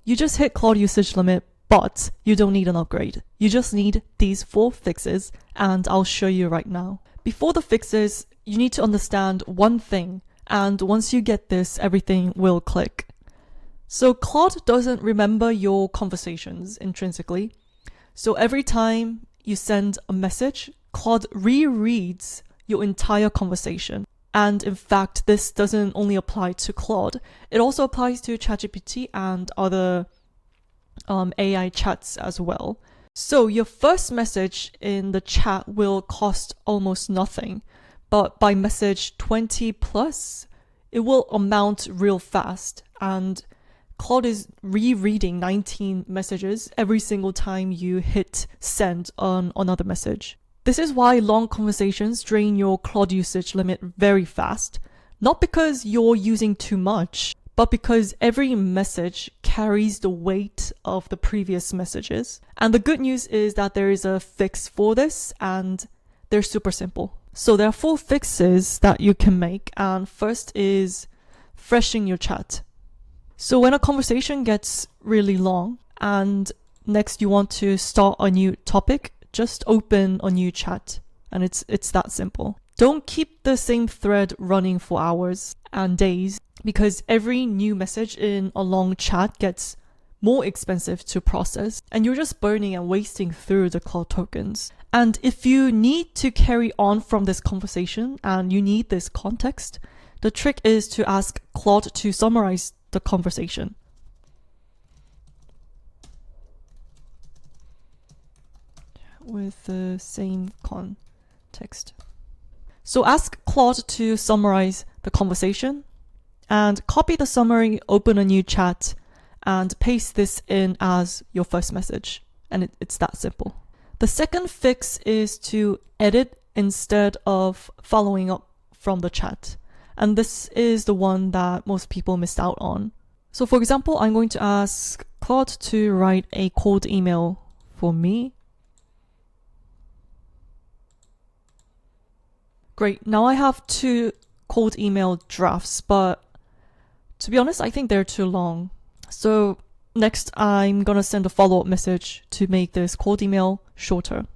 You just hit Claude usage limit, but you don't need an upgrade. You just need these 4 fixes, and I'll show you right now. Before the fixes, you need to understand one thing, and once you get this, everything will click. So Claude doesn't remember your conversations intrinsically. So every time you send a message, Claude rereads your entire conversation. And in fact, this doesn't only apply to Claude. It also applies to ChatGPT and other AI chats as well. So your first message in the chat will cost almost nothing, but by message 20 plus, it will amount real fast. And Claude is rereading 19 messages every single time you hit send on another message. This is why long conversations drain your Claude usage limit very fast, not because you're using too much, but because every message carries the weight of the previous messages. And the good news is that there is a fix for this, and they're super simple. So there are 4 fixes that you can make, and first is freshening your chat. So when a conversation gets really long and next you want to start a new topic, just open a new chat, and it's that simple. Don't keep the same thread running for hours and days, because every new message in a long chat gets more expensive to process, and you're just burning and wasting through the Claude tokens. And if you need to carry on from this conversation and you need this context, the trick is to ask Claude to summarize the conversation. With the same context. So ask Claude to summarize the conversation and copy the summary, open a new chat, and paste this in as your first message. And it's that simple. The second fix is to edit instead of following up from the chat. And this is the one that most people missed out on. So for example, I'm going to ask Claude to write a cold email for me. Great, now I have 2 cold email drafts, but to be honest, I think they're too long. So next, I'm gonna send a follow-up message to make this cold email shorter.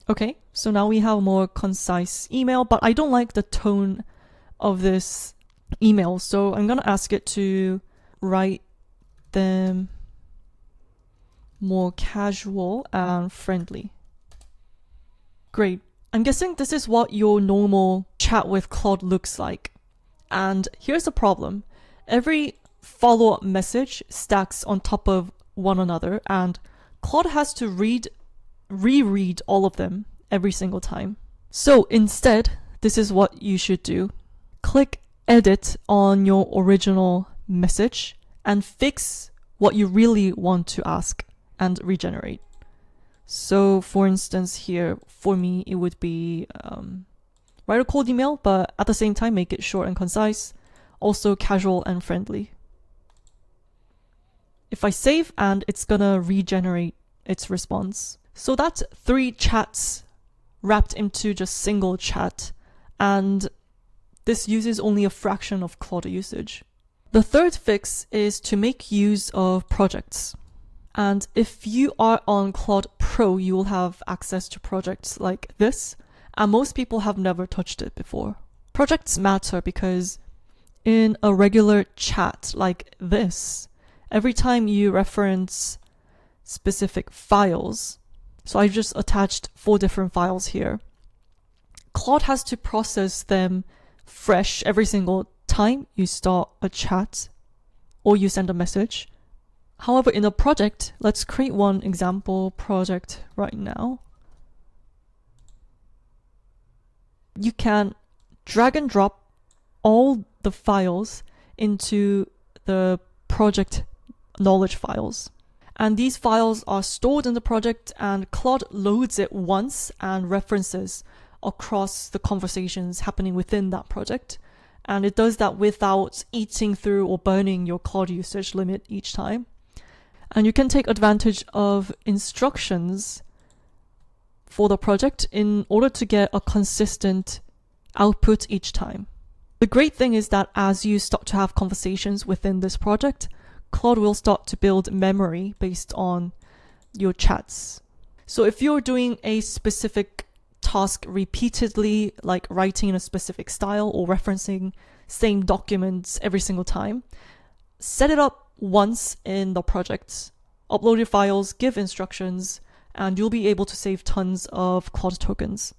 Okay, so now we have a more concise email, but I don't like the tone of this email, so I'm gonna ask it to write them more casual and friendly. Great. I'm guessing this is what your normal chat with Claude looks like. And here's the problem. Every follow-up message stacks on top of one another, and Claude has to reread all of them every single time. So instead, this is what you should do. Click Edit on your original message and fix what you really want to ask and regenerate. So for instance here, for me, it would be write a cold email, but at the same time, make it short and concise, also casual and friendly. If I save, and it's gonna regenerate its response. So that's 3 chats wrapped into just single chat, and this uses only a fraction of Claude usage. The third fix is to make use of projects. And if you are on Claude Pro, you will have access to projects like this, and most people have never touched it before. Projects matter because in a regular chat like this, every time you reference specific files, so I've just attached 4 different files here, Claude has to process them fresh every single time you start a chat or you send a message. However, in a project, let's create one example project right now. You can drag and drop all the files into the project knowledge files. And these files are stored in the project, and Claude loads it once and references across the conversations happening within that project. And it does that without eating through or burning your Claude usage limit each time. And you can take advantage of instructions for the project in order to get a consistent output each time. The great thing is that as you start to have conversations within this project, Claude will start to build memory based on your chats. So if you're doing a specific task repeatedly, like writing in a specific style or referencing same documents every single time, set it up once in the project, upload your files, give instructions, and you'll be able to save tons of Claude tokens.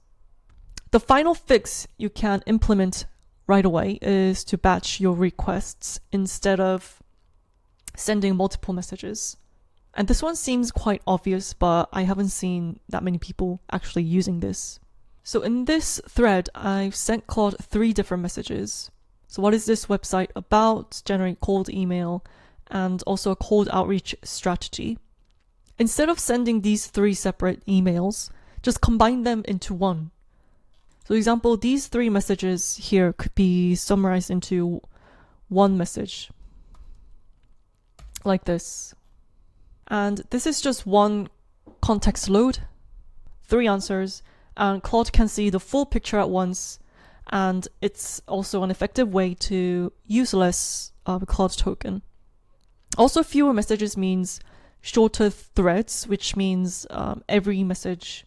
The final fix you can implement right away is to batch your requests instead of sending multiple messages. And this one seems quite obvious, but I haven't seen that many people actually using this. So in this thread, I've sent Claude 3 different messages. So what is this website about? Generate cold email, and also a cold outreach strategy. Instead of sending these 3 separate emails, just combine them into one. So for example, these 3 messages here could be summarized into one message, like this. And this is just one context load, 3 answers, and Claude can see the full picture at once, and it's also an effective way to use less of a Claude token. Also, fewer messages means shorter threads, which means every message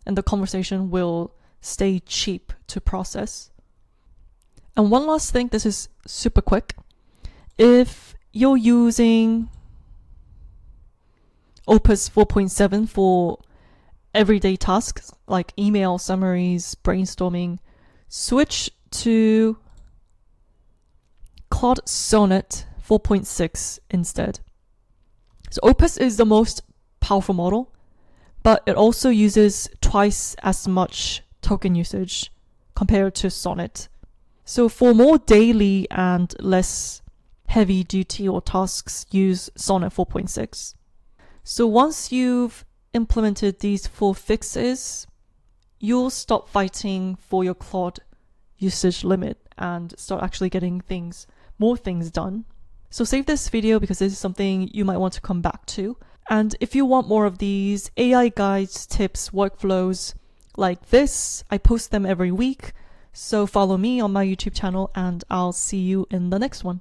and the conversation will stay cheap to process. And one last thing, this is super quick. If you're using Opus 4.7 for everyday tasks like email summaries, brainstorming, switch to Claude Sonnet 4.6 instead. So Opus is the most powerful model, but it also uses twice as much token usage compared to Sonnet. So for more daily and less heavy duty or tasks, use Sonnet 4.6. So once you've implemented these 4 fixes, you'll stop fighting for your Claude usage limit and start actually getting more things done. So save this video because this is something you might want to come back to. And if you want more of these AI guides, tips, workflows like this, I post them every week. So follow me on my YouTube channel and I'll see you in the next one.